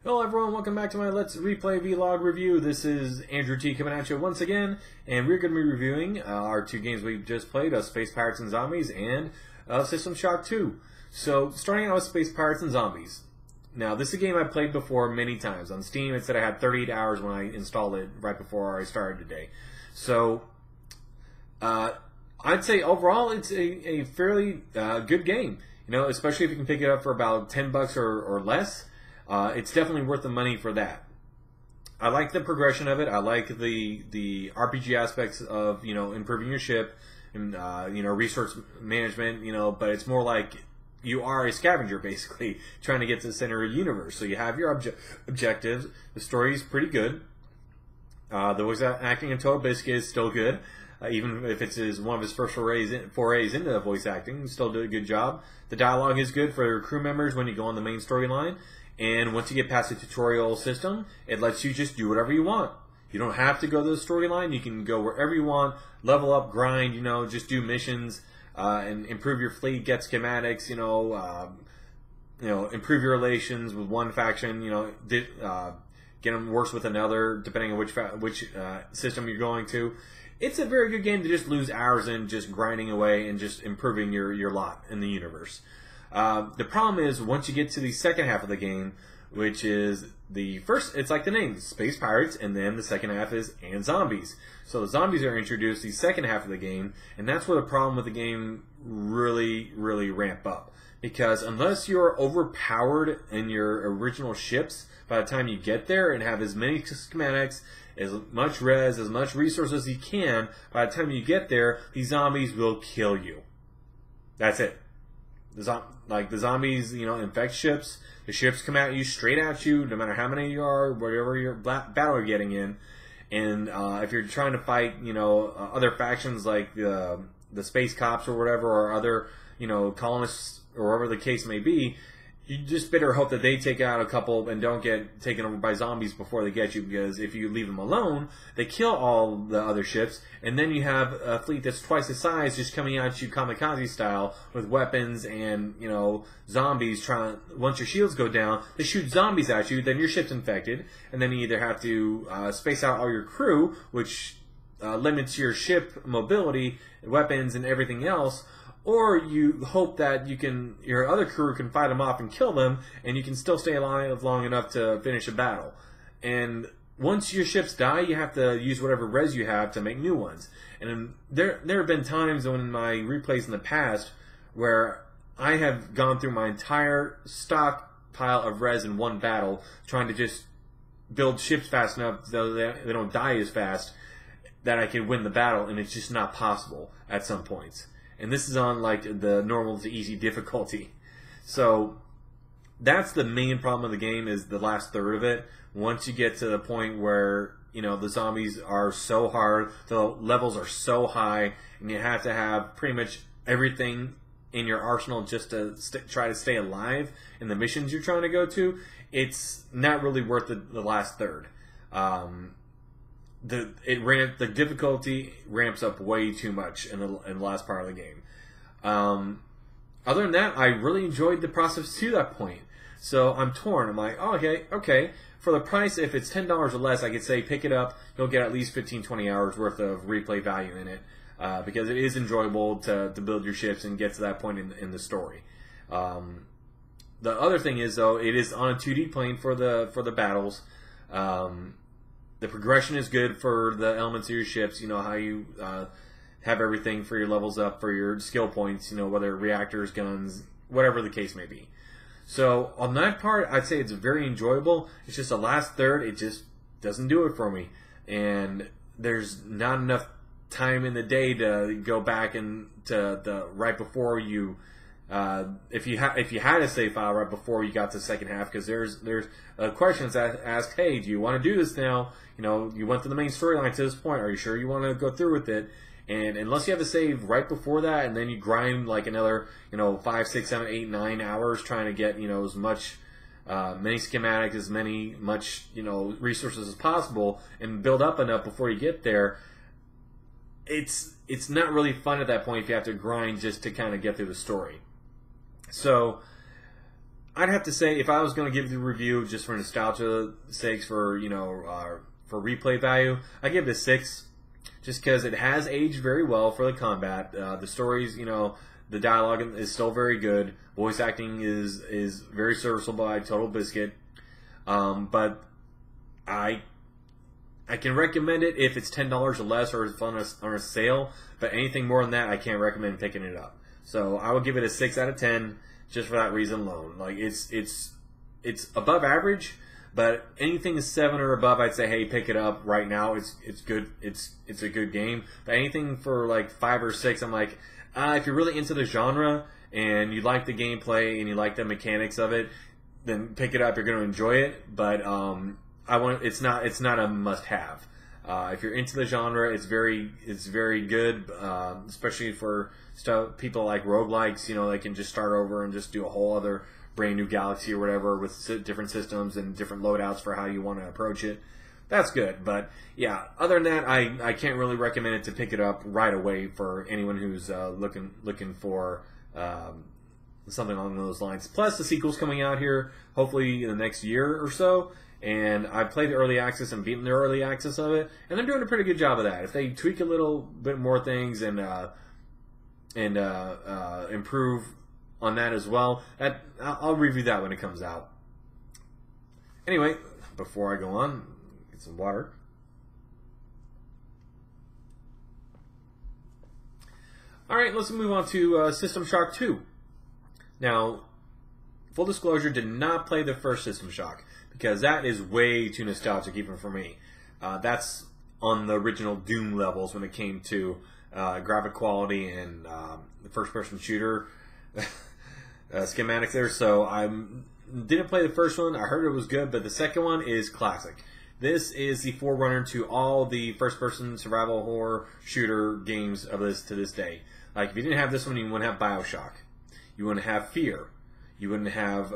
Hello everyone, welcome back to my Let's Replay Vlog review. This is Andrew T coming at you once again, and we're going to be reviewing our two games we've just played, Space Pirates and Zombies and System Shock 2. So, starting out with Space Pirates and Zombies. Now, this is a game I've played before many times. On Steam, it said I had 38 hours when I installed it right before I started today. So, I'd say overall it's a fairly good game. You know, especially if you can pick it up for about $10 or less. It's definitely worth the money for that. I like the progression of it. I like the RPG aspects of, you know, improving your ship and you know, resource management, you know, but it's more like you are a scavenger basically trying to get to the center of the universe. So you have your objectives. The story is pretty good. The voice acting in Total Biscuit is still good. Even if it's one of his first forays into voice acting, still do a good job. The dialogue is good for crew members when you go on the main storyline. And once you get past the tutorial system, it lets you just do whatever you want. You don't have to go to the storyline. You can go wherever you want, level up, grind, you know, just do missions, and improve your fleet, get schematics, you know, improve your relations with one faction, you know, get them worse with another, depending on which system you're going to. It's a very good game to just lose hours in just grinding away and just improving your lot in the universe. The problem is, once you get to the second half of the game, which is the first, it's like the name, Space Pirates, and then the second half is and Zombies. So the zombies are introduced the second half of the game, and that's where the problem with the game really ramp up. Because unless you're overpowered in your original ships by the time you get there and have as many schematics, as much res, as much resources as you can, by the time you get there, these zombies will kill you. That's it. The zombies, you know, infect ships. The ships come at you, straight at you, no matter how many you are, whatever your battle you're getting in. And if you're trying to fight, you know, other factions like the space cops or whatever, or other, you know, colonists or whatever the case may be, you just better hope that they take out a couple and don't get taken over by zombies before they get you, because if you leave them alone, they kill all the other ships, and then you have a fleet that's twice the size just coming at you kamikaze style with weapons and, you know, zombies trying, once your shields go down, they shoot zombies at you, then your ship's infected, and then you either have to space out all your crew, which limits your ship mobility, weapons, and everything else, or you hope that your other crew can fight them off and kill them, and you can still stay alive long enough to finish a battle. And once your ships die, you have to use whatever res you have to make new ones. And there have been times in my replays in the past where I have gone through my entire stockpile of res in one battle, trying to just build ships fast enough so they don't die as fast, that I can win the battle, and it's just not possible at some points. And this is on like the normal to easy difficulty. So that's the main problem of the game, is the last third of it. Once you get to the point where, you know, the zombies are so hard, the levels are so high, and you have to have pretty much everything in your arsenal just to try to stay alive in the missions you're trying to go to, not really worth the last third. The difficulty ramps up way too much in the last part of the game. Other than that, I really enjoyed the process to that point. So I'm torn. I'm like, oh, okay. For the price, if it's $10 or less, I could say pick it up. You'll get at least 15-20 hours worth of replay value in it, because it is enjoyable to build your ships and get to that point in the story. The other thing is, though, it is on a 2D plane for the battles. The progression is good for the elements of your ships, you know, how you have everything for your levels up, for your skill points, you know, whether reactors, guns, whatever the case may be. So on that part, I'd say it's very enjoyable. It's just the last third, it just doesn't do it for me. And there's not enough time in the day to go back and to the right before you, if you had a save file right before you got to the second half, because there's questions that ask, hey, do you want to do this now? You know, you went through the main storyline to this point. Are you sure you want to go through with it? And unless you have a save right before that, and then you grind like another, you know, 5, 6, 7, 8, 9 hours trying to get, you know, as much many schematics, you know, resources as possible, and build up enough before you get there, it's not really fun at that point if you have to grind just to kind of get through the story. So I'd have to say, if I was going to give the review just for nostalgia sakes, for for replay value, I give it a 6, just because it has aged very well for the combat. The stories, the dialogue is still very good. Voice acting is very serviceable by Total Biscuit. But I can recommend it if it's $10 or less, or it's on a sale. But anything more than that, I can't recommend picking it up. So I would give it a 6 out of 10 just for that reason alone. Like it's above average, but anything is 7 or above, I'd say, hey, pick it up right now. It's good. It's a good game. But anything for like 5 or 6, I'm like, if you're really into the genre and you like the gameplay and you like the mechanics of it, then pick it up. You're going to enjoy it. But it's not a must-have. If you're into the genre, it's very good, especially for people like roguelikes. They can just start over and just do a whole other brand new galaxy or whatever with different systems and different loadouts for how you want to approach it. That's good. But yeah, other than that, I can't really recommend it to pick it up right away for anyone who's looking for something along those lines. Plus, the sequel's coming out here hopefully in the next year or so. And I've played the early access and beaten the early access of it, and they're doing a pretty good job of that. If they tweak a little bit more things and improve on that as well, I'll review that when it comes out. Anyway, before I go on, get some water. All right, let's move on to System Shock 2. Now, full disclosure, did not play the first System Shock, because that is way too nostalgic even for me. That's on the original Doom levels when it came to graphic quality and the first-person shooter schematics there. So I didn't play the first one. I heard it was good, but the second one is classic. This is the forerunner to all the first-person survival horror shooter games of this to this day. Like, if you didn't have this one, you wouldn't have BioShock. You wouldn't have Fear. You wouldn't have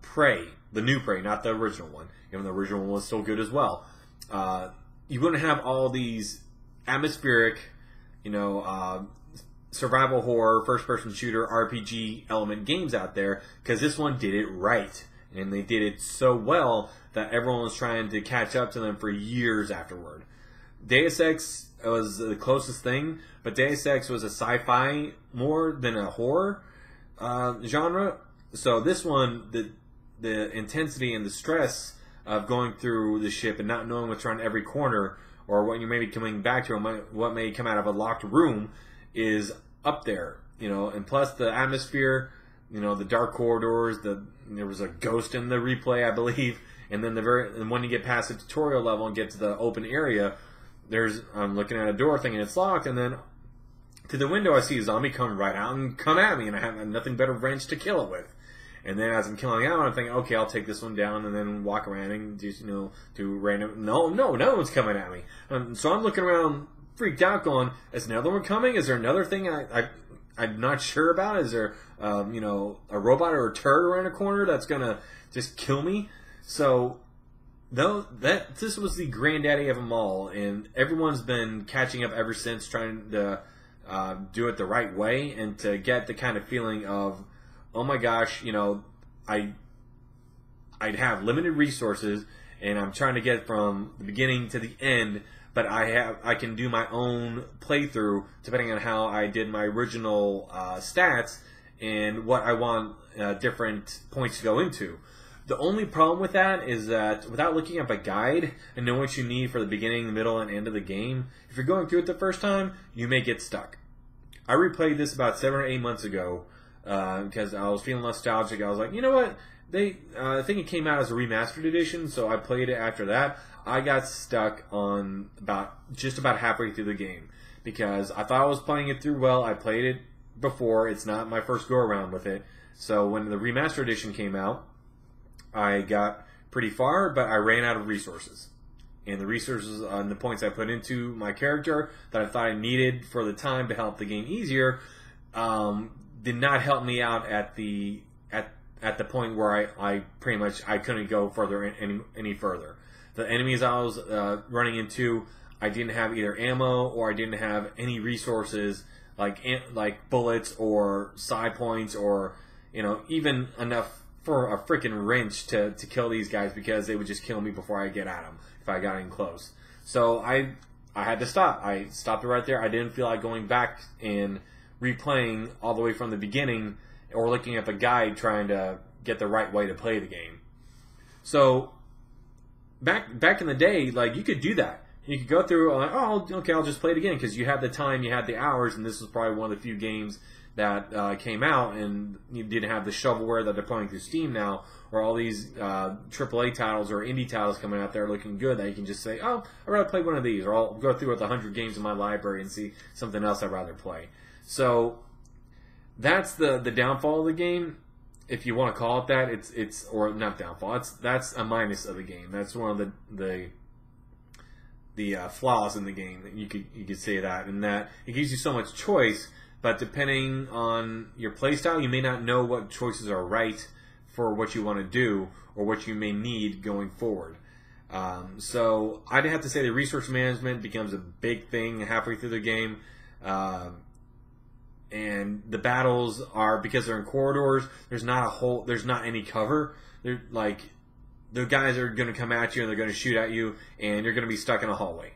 Prey, the new Prey, not the original one. Even the original one was still good as well. You wouldn't have all these atmospheric, survival horror, first-person shooter, RPG element games out there, because this one did it right. And they did it so well that everyone was trying to catch up to them for years afterward. Deus Ex was the closest thing, but Deus Ex was a sci-fi more than a horror genre. So this one, the intensity and the stress of going through the ship and not knowing what's around every corner, or what you may be coming back to, or what may come out of a locked room, is up there. And plus the atmosphere, the dark corridors. There was a ghost in the replay, I believe, and then and when you get past the tutorial level and get to the open area, I'm looking at a door thinking it's locked, and then to the window I see a zombie come right out and come at me, and I have nothing but a wrench to kill it with. And then as I'm killing out, I'm thinking, okay, I'll take this one down and then walk around and just, do random... No one's coming at me. So I'm looking around freaked out going, is another one coming? Is there another thing I'm not sure about? Is there, a robot or a turret around a corner that's going to just kill me? So, this was the granddaddy of them all, and everyone's been catching up ever since, trying to do it the right way and to get the kind of feeling of, oh my gosh, I'd have limited resources and I'm trying to get from the beginning to the end, but I can do my own playthrough depending on how I did my original stats and what I want different points to go into. The only problem with that is that without looking up a guide and knowing what you need for the beginning, the middle, and end of the game, if you're going through it the first time, you may get stuck. I replayed this about 7 or 8 months ago because I was feeling nostalgic. I was like, you know what? I think it came out as a remastered edition, so I played it after that. I got stuck on just about halfway through the game because I thought I was playing it through well. I played it before. It's not my first go-around with it. So when the remastered edition came out, I got pretty far, but I ran out of resources. And the resources and the points I put into my character that I thought I needed for the time to help the game easier did not help me out at the point where I pretty much I couldn't go further any further. The enemies I was running into, I didn't have either ammo or I didn't have any resources like bullets or side points or even enough for a freaking wrench to kill these guys because they would just kill me before I get at them if I got in close. So I had to stop. I stopped it right there. I didn't feel like going back and replaying all the way from the beginning or looking at the guide trying to get the right way to play the game. So back in the day, like, you could do that. You could go through, like, oh, okay, I'll just play it again because you had the time, you had the hours, and this was probably one of the few games that came out, and you didn't have the shovelware that they're playing through Steam now, or all these AAA titles or indie titles coming out there looking good that you can just say, oh, I'd rather play one of these, or I'll go through with 100 games in my library and see something else I'd rather play. So that's the downfall of the game, if you want to call it that. It's or not downfall. That's a minus of the game. That's one of the flaws in the game. You could say that, and that it gives you so much choice. But depending on your playstyle, you may not know what choices are right for what you want to do or what you may need going forward. So I'd have to say the resource management becomes a big thing halfway through the game. And the battles are, because they're in corridors, there's not any cover. They're like, the guys are going to come at you and they're going to shoot at you, and you're going to be stuck in a hallway.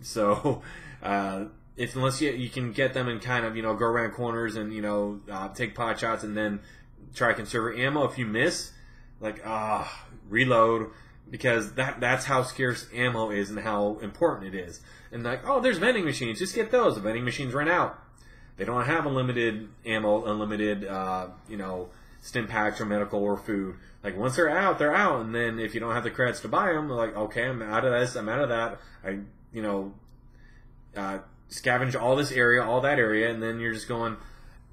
So unless you can get them and kind of, go around corners and, take pot shots and then try to conserve ammo. If you miss, like, reload, because that's how scarce ammo is and how important it is. And like, oh, there's vending machines, just get those. The vending machines run out. They don't have unlimited ammo, unlimited, stim packs or medical or food. Like, once they're out, and then if you don't have the credits to buy them, like, okay, I'm out of this, I'm out of that. Scavenge all this area, all that area, and then you're just going,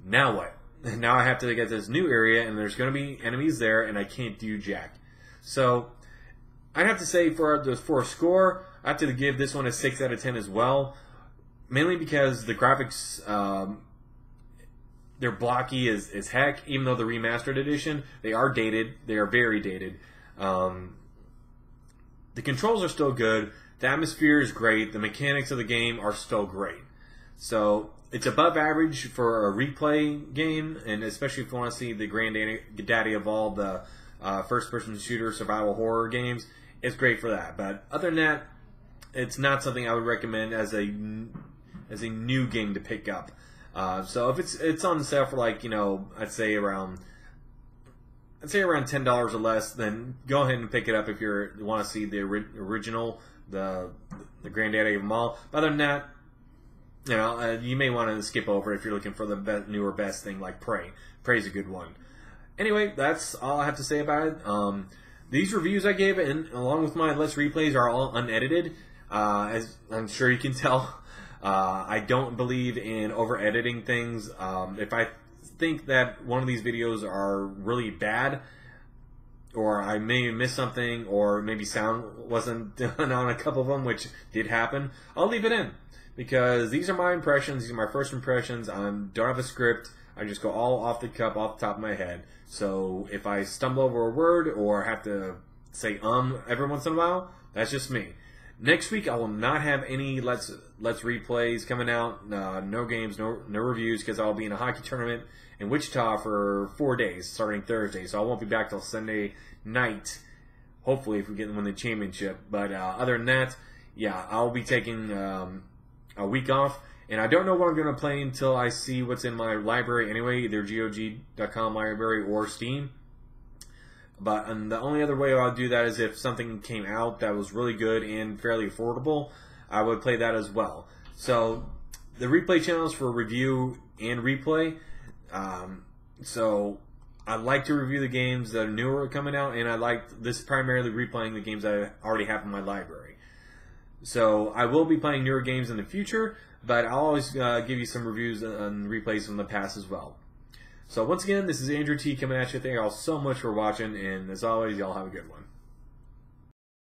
now what? Now I have to get this new area, and there's going to be enemies there, and I can't do jack. So I'd have to say for a score, I have to give this one a 6 out of 10 as well. Mainly because the graphics, they're blocky as heck. Even though the remastered edition, they are dated. They are very dated. The controls are still good. The atmosphere is great. The mechanics of the game are still great. So it's above average for a replay game, and especially if you want to see the granddaddy of all the first-person shooter survival horror games, it's great for that. But other than that, it's not something I would recommend as a new game to pick up. So if it's on sale for, like, I'd say around $10 or less, then go ahead and pick it up if you want to see the original, the granddaddy of them all. But other than that, you may want to skip over it if you're looking for the newer best thing like Prey. Prey's a good one. Anyway, that's all I have to say about it. These reviews I gave, and along with my Let's Replays, are all unedited. As I'm sure you can tell, I don't believe in over-editing things. If I think that one of these videos are really bad, or I may miss something, or maybe sound wasn't done on a couple of them, which did happen, I'll leave it in. Because these are my impressions, these are my first impressions. I don't have a script, I just go all off the cuff, off the top of my head. So if I stumble over a word, or have to say every once in a while, that's just me. Next week, I will not have any Let's Replays coming out. No games, no reviews, because I'll be in a hockey tournament in Wichita for 4 days, starting Thursday. So I won't be back till Sunday night, hopefully, if we get to win the championship. But other than that, yeah, I'll be taking a week off. And I don't know what I'm going to play until I see what's in my library anyway, either GOG.com library or Steam. But the only other way I'll do that is if something came out that was really good and fairly affordable, I would play that as well. So the replay channel is for review and replay. So I like to review the games that are newer coming out, and I like this primarily replaying the games I already have in my library. So I will be playing newer games in the future, but I'll always give you some reviews and replays from the past as well. So once again, this is Andrew T coming at you. Thank you all so much for watching, and as always, y'all have a good one.